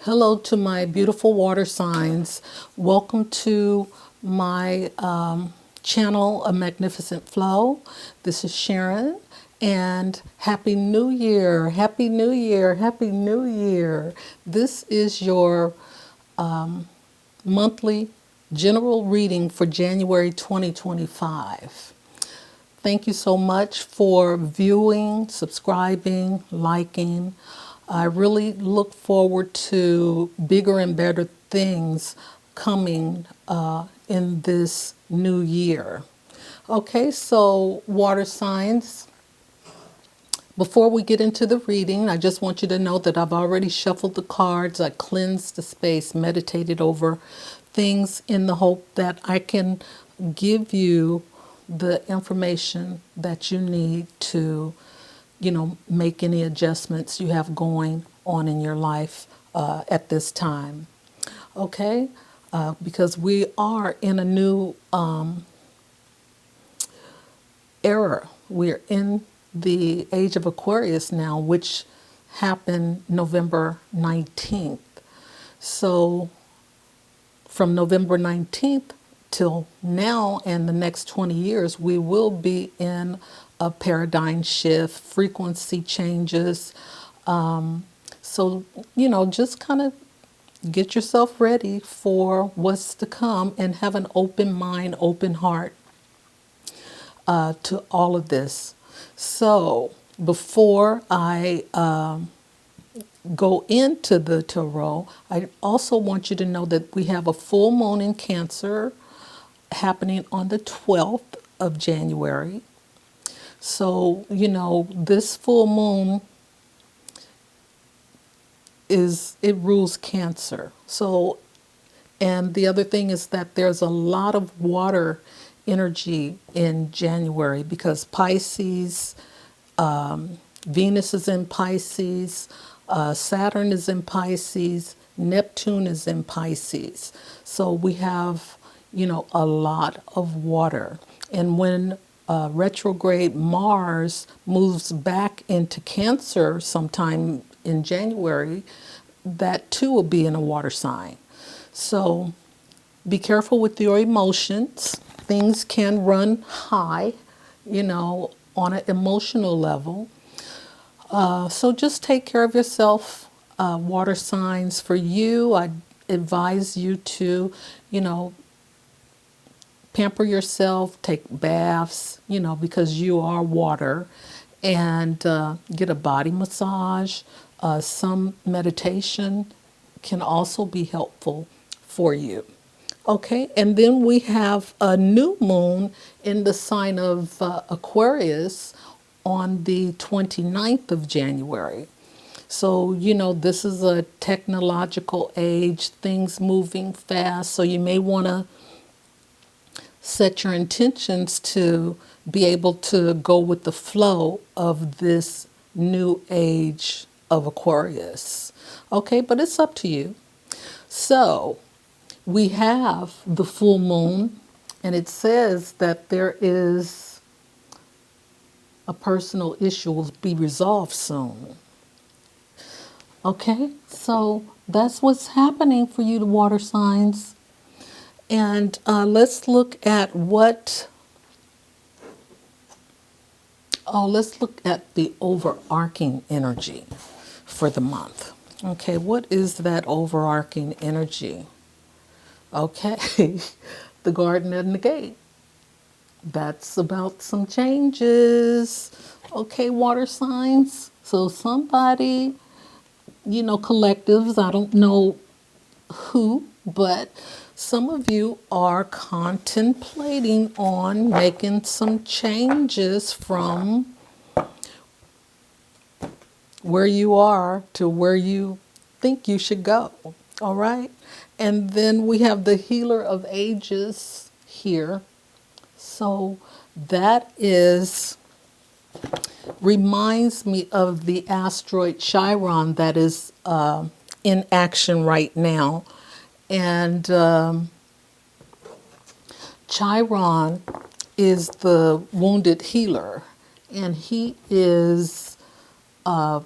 Hello to my beautiful water signs. Welcome to my channel, A Magnificent Flow. This is Sharon, and Happy New Year! Happy New Year! Happy New Year! This is your monthly general reading for January 2025. Thank you so much for viewing, subscribing, liking. I really look forward to bigger and better things coming in this new year. Okay, so water signs. Before we get into the reading, I just want you to know that I've already shuffled the cards, I cleansed the space, meditated over things in the hope that I can give you the information that you need to, make any adjustments you have going on in your life at this time. Okay? Because we are in a new era. We're in the age of Aquarius now, which happened November 19th. So from November 19th till now and the next 20 years, we will be in a paradigm shift, frequency changes. So, just kind of get yourself ready for what's to come and have an open mind, open heart to all of this. So before I go into the tarot, I also want you to know that we have a full moon in Cancer happening on the 12th of January. So, this full moon it rules Cancer. So, and the other thing is that there's a lot of water energy in January because Pisces, Venus is in Pisces, Saturn is in Pisces, Neptune is in Pisces. So we have, a lot of water. And when retrograde Mars moves back into Cancer sometime in January, that too will be in a water sign. So be careful with your emotions. Things can run high, on an emotional level. So just take care of yourself. Water signs for you, I advise you to, pamper yourself, take baths, because you are water, and get a body massage. Some meditation can also be helpful for you. Okay, and then we have a new moon in the sign of Aquarius on the 29th of January. So, this is a technological age, things moving fast. So you may want to set your intentions to be able to go with the flow of this new age of Aquarius. Okay, but it's up to you. So we have the full moon, and it says that there is a personal issue will be resolved soon. Okay, so that's what's happening for you, the water signs. And let's look at let's look at the overarching energy for the month. Okay, what is that overarching energy? Okay, the garden and the gate. That's about some changes. Okay, water signs. So somebody, collectives, I don't know who, but some of you are contemplating on making some changes from where you are to where you think you should go. All right. And then we have the healer of ages here. So that reminds me of the asteroid Chiron that is in action right now. And Chiron is the wounded healer, and he is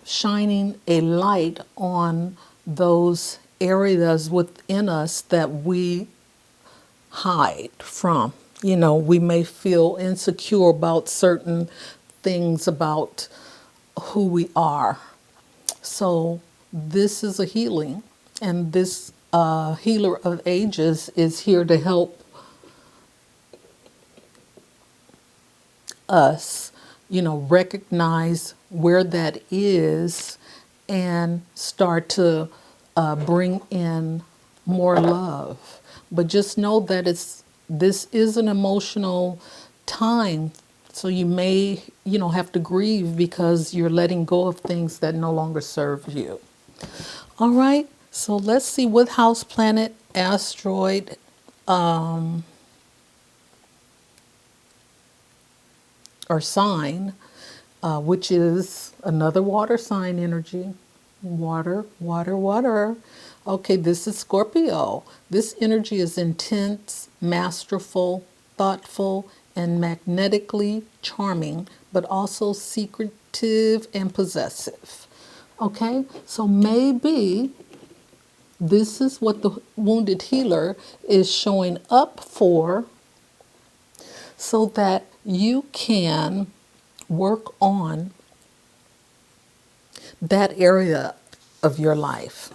shining a light on those areas within us that we hide from. You know, we may feel insecure about certain things about who we are. So this is a healing, and this healer of ages is here to help us, you know, recognize where that is and start to bring in more love. But just know that this is an emotional time, so you may, you know, have to grieve because you're letting go of things that no longer serve you. All right, so let's see what house, planet, asteroid, or sign, which is another water sign energy. Water, water, water. Okay, this is Scorpio. This energy is intense, masterful, thoughtful, and magnetically charming, but also secretive and possessive. Okay, so maybe this is what the wounded healer is showing up for, so that you can work on that area of your life.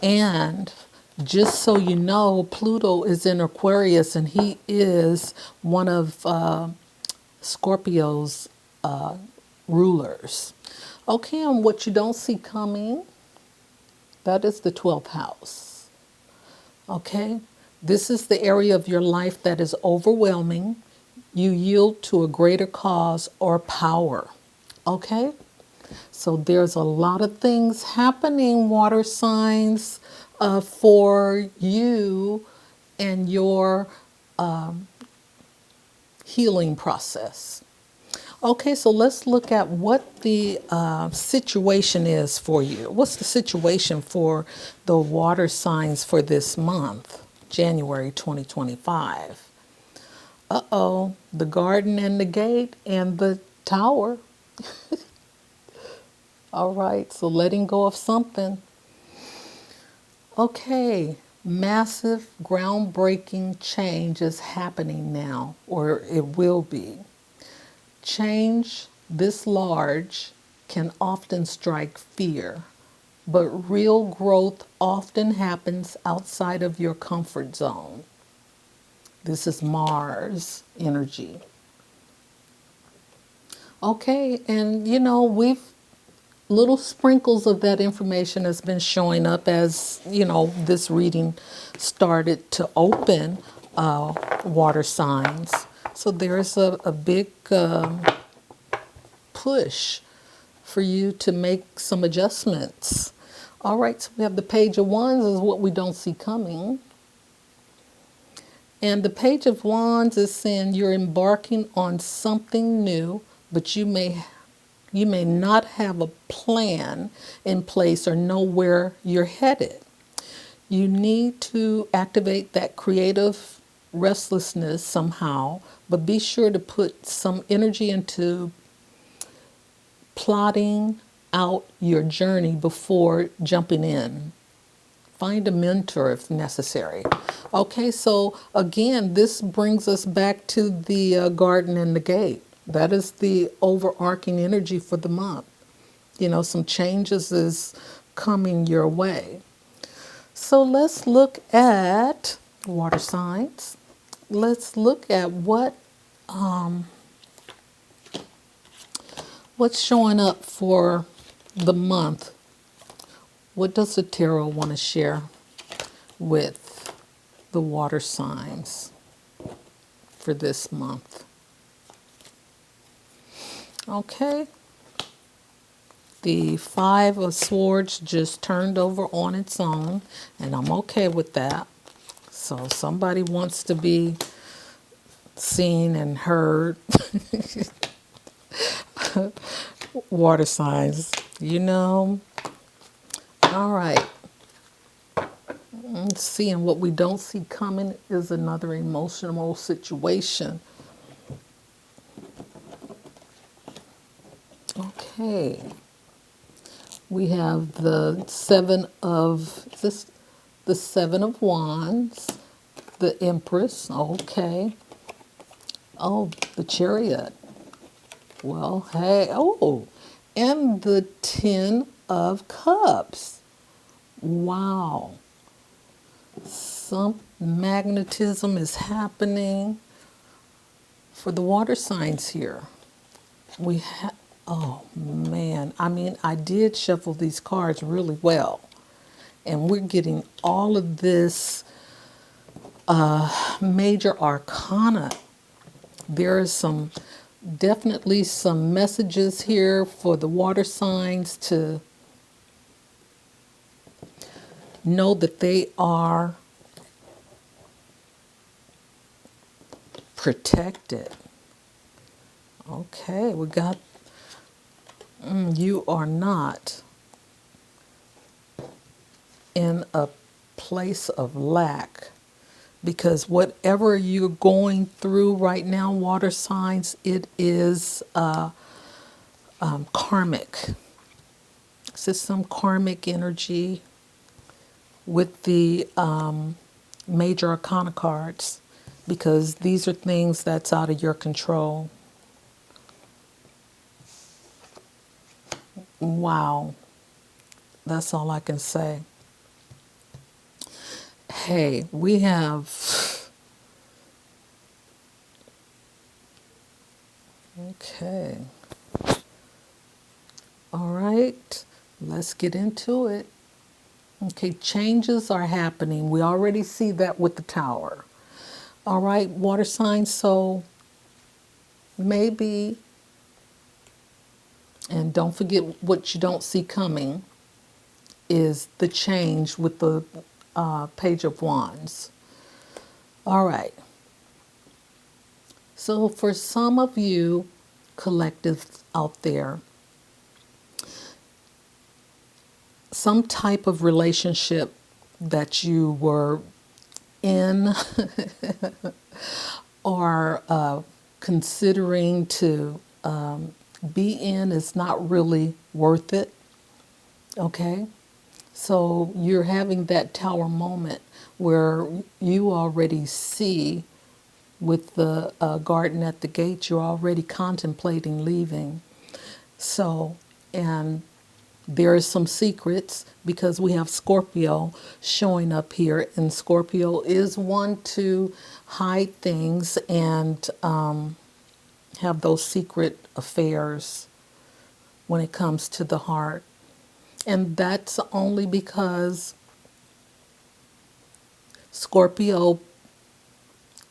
And just so you know, Pluto is in Aquarius, and he is one of Scorpio's rulers. Okay, and what you don't see coming, that is the 12th house. Okay, this is the area of your life that is overwhelming. You yield to a greater cause or power. Okay, so there's a lot of things happening, water signs, for you and your healing process. Okay, so let's look at what the situation is for you. What's the situation for the water signs for this month, January 2025? Uh-oh, the garden and the gate and the tower. All right, so letting go of something. Okay, massive, groundbreaking change is happening now, or it will be. Change this large can often strike fear, but real growth often happens outside of your comfort zone. This is Mars energy. Okay, and you know, we've little sprinkles of that information has been showing up as, you know, this reading started to open water signs. So there's a big push for you to make some adjustments. All right, so we have the Page of Wands is what we don't see coming. And the Page of Wands is saying you're embarking on something new, but you may not have a plan in place or know where you're headed. You need to activate that creative restlessness somehow, but be sure to put some energy into plotting out your journey before jumping in. Find a mentor if necessary. Okay, so again, this brings us back to the garden and the gate. That is the overarching energy for the month. You know, some changes is coming your way. So let's look at water signs. Let's look at what's showing up for the month. What does the tarot want to share with the water signs for this month? Okay. The Five of Swords just turned over on its own, and I'm okay with that. So somebody wants to be seen and heard. Water signs, you know. All right. Let's see, and what we don't see coming is another emotional situation. Okay. We have the Seven of, is this the Seven of Wands, the Empress, okay. Oh, the Chariot. Well, hey, oh, and the Ten of Cups. Wow. Some magnetism is happening for the water signs here. We have, oh man, I mean, I did shuffle these cards really well. And we're getting all of this major arcana. There is some, definitely some messages here for the water signs to know that they are protected. Okay, we got, you are not in a place of lack, because whatever you're going through right now, water signs, it is karmic. This is some karmic energy with the major arcana cards, because these are things that's out of your control. Wow. That's all I can say. Hey, we have, okay. All right, let's get into it. Okay, changes are happening. We already see that with the Tower. All right, water signs, so maybe, and don't forget what you don't see coming is the change with the Page of Wands. All right. So for some of you collectives out there, some type of relationship that you were in or considering to be in is not really worth it. Okay? So you're having that Tower moment where you already see with the garden at the gate, you're already contemplating leaving. So, and there are some secrets because we have Scorpio showing up here, and Scorpio is one to hide things and have those secret affairs when it comes to the heart. And that's only because Scorpio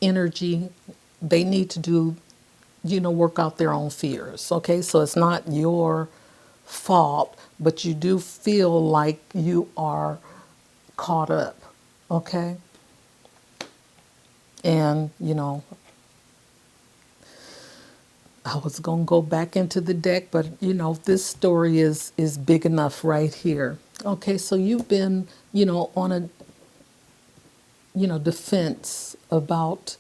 energy, they need to do, work out their own fears. Okay, so it's not your fault, but you do feel like you are caught up. Okay, and I was gonna go back into the deck, but this story is big enough right here. Okay, so you've been on a defense about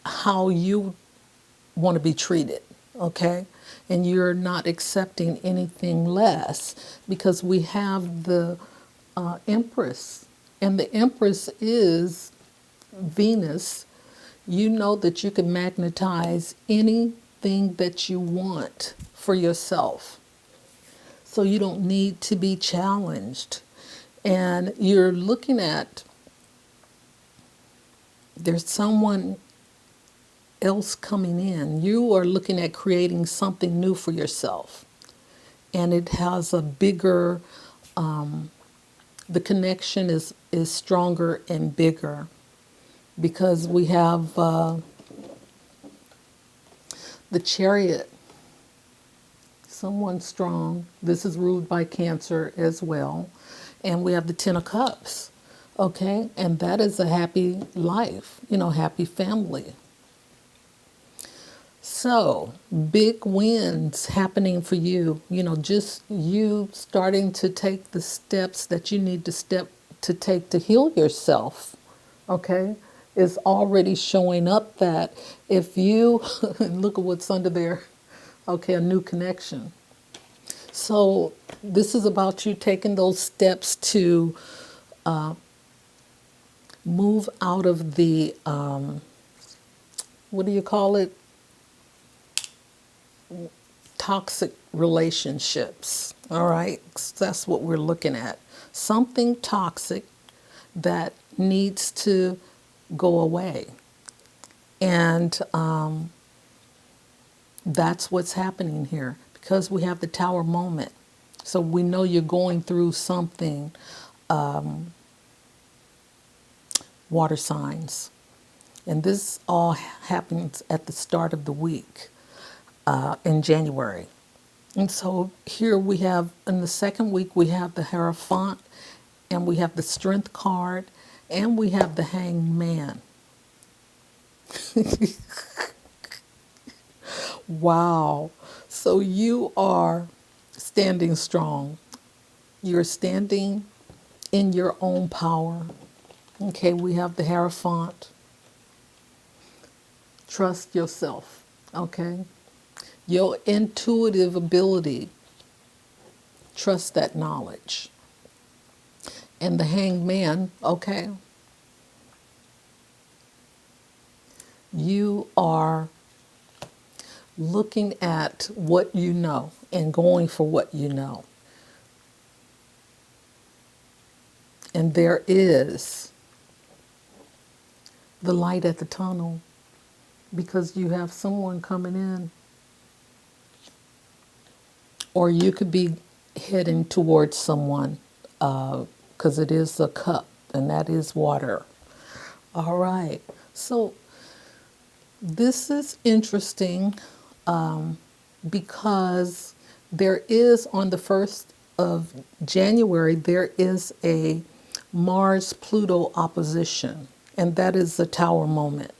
how you want to be treated, okay? And you're not accepting anything less because we have the Empress, and the Empress is Venus. You know that you can magnetize anything that you want for yourself. So you don't need to be challenged. And you're looking at, there's someone else coming in. You are looking at creating something new for yourself. And it has a bigger, the connection is stronger and bigger because we have the Chariot, someone strong. This is ruled by Cancer as well. And we have the Ten of Cups, okay? And that is a happy life, happy family. So, big wins happening for you, just you starting to take the steps that you need to take to heal yourself, okay, is already showing up that if you, look at what's under there, okay, a new connection. So this is about you taking those steps to move out of the, what do you call it? Toxic relationships. All right. That's what we're looking at. Something toxic that needs to go away. And that's what's happening here because we have the tower moment. So we know you're going through something, water signs. And this all happens at the start of the week in January. And so here we have, in the second week, we have the Hierophant, and we have the Strength card, and we have the Hanged Man. Wow. So you are standing strong. You're standing in your own power. Okay, we have the Hierophant. Trust yourself. Okay? Your intuitive ability, trust that knowledge. And the Hanged Man, okay? You are looking at what you know and going for what you know. And there is the light at the tunnel because you have someone coming in. Or you could be heading towards someone because it is a cup and that is water. All right. So this is interesting because there is on the 1st of January, there is a Mars-Pluto opposition, and that is the tower moment,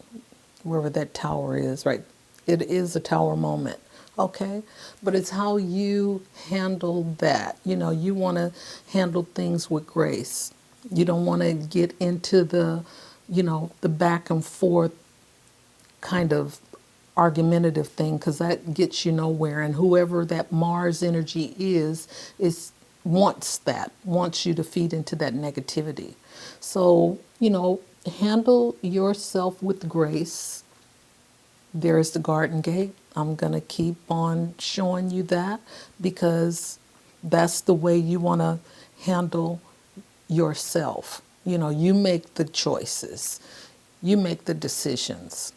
wherever that tower is, right? It is a tower moment, okay? But it's how you handle that. You know, you want to handle things with grace. You don't want to get into the, you know, the back and forth kind of argumentative thing because that gets you nowhere. And whoever that Mars energy is wants you to feed into that negativity. So, you know, handle yourself with grace. There's the garden gate. I'm going to keep on showing you that because that's the way you want to handle yourself. You know, you make the choices. You make the decisions.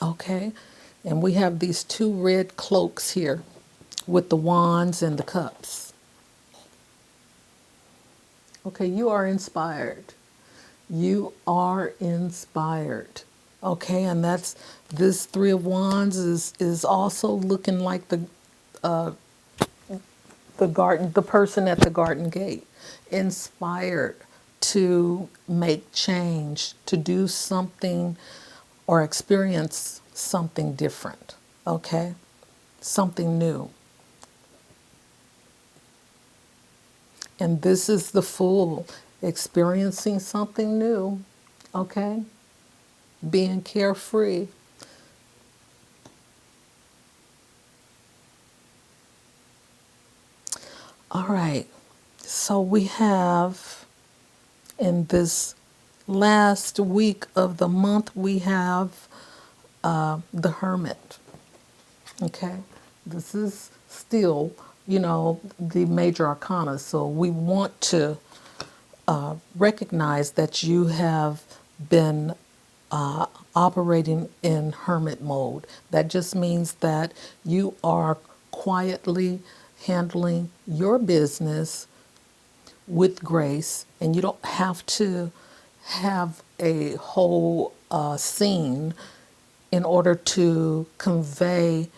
Okay, and we have these two red cloaks here with the wands and the cups. Okay, you are inspired. You are inspired. Okay, and that's this Three of Wands is also looking like the garden, the person at the garden gate, inspired to make change, to do something or experience something different, okay? Something new. And this is the Fool, experiencing something new, okay? Being carefree. All right, so we have in this last week of the month, we have the Hermit. Okay, this is still, you know, the major arcana. So we want to recognize that you have been operating in hermit mode. That just means that you are quietly handling your business with grace, and you don't have to have a whole scene in order to convey,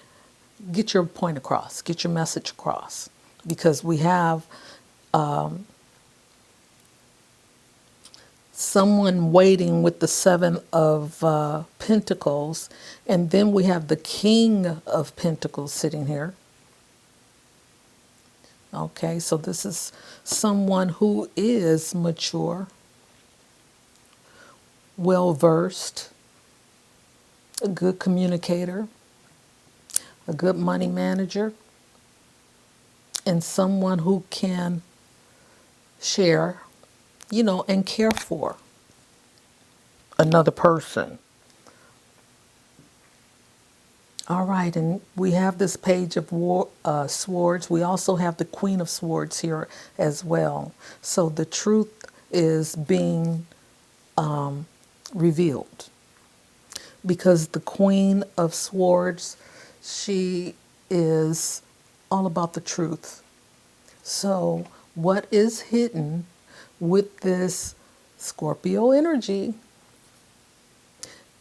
get your point across, get your message across. Because we have someone waiting with the Seven of Pentacles, and then we have the King of Pentacles sitting here. Okay, so this is someone who is mature, well versed, a good communicator, a good money manager, and someone who can share, and care for another person. All right, and we have this page of swords. We also have the Queen of Swords here as well. So the truth is being revealed because the Queen of Swords, she is all about the truth. So what is hidden with this Scorpio energy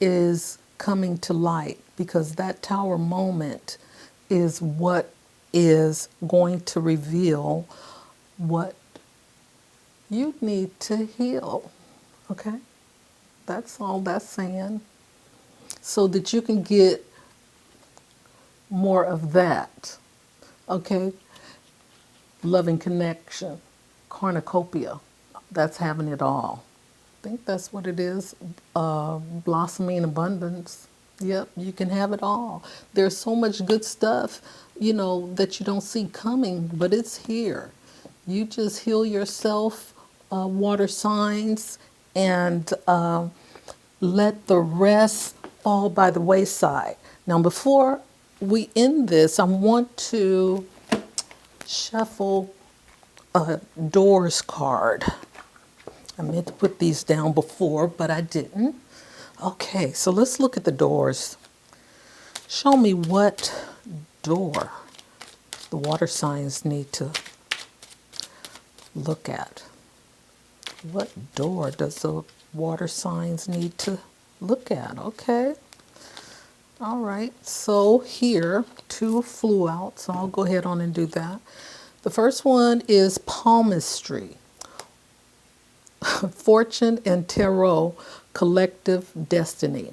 is coming to light because that tower moment is what is going to reveal what you need to heal. Okay? That's all that's saying. So that you can get more of that. Okay? Loving connection, cornucopia. That's having it all. I think that's what it is. Blossoming abundance. Yep, you can have it all. There's so much good stuff, that you don't see coming, but it's here. You just heal yourself, water signs, and let the rest fall by the wayside. Now, before we end this, I want to shuffle a doors card. I meant to put these down before, but I didn't. Okay, so let's look at the doors. Show me what door the water signs need to look at. What door does the water signs need to look at? Okay. All right, so here, 2 flew out, so I'll go ahead on and do that. The first one is palmistry. Fortune and Tarot Collective Destiny.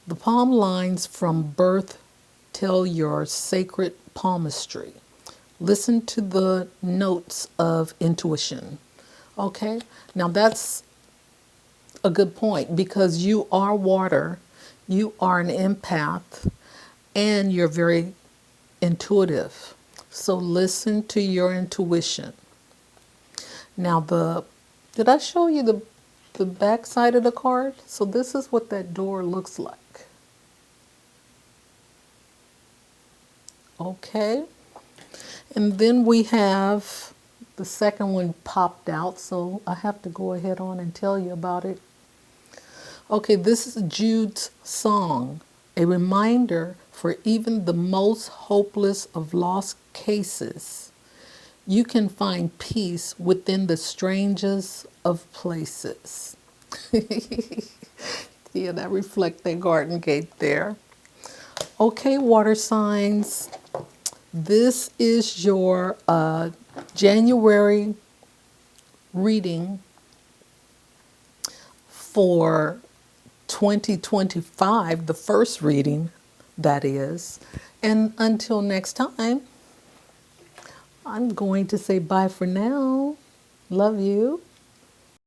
The palm lines from birth tell your sacred palmistry. Listen to the notes of intuition. Okay, now that's a good point because you are water, you are an empath, and you're very intuitive. So listen to your intuition. Now did I show you the back side of the card? So this is what that door looks like. Okay. And then we have the second one popped out, so I have to go ahead on and tell you about it. Okay, this is Jude's song, a reminder for even the most hopeless of lost cases. You can find peace within the strangest of places. Yeah, that reflects that garden gate there. Okay, water signs. This is your January reading for 2025, the first reading, that is. And until next time, I'm going to say bye for now. Love you.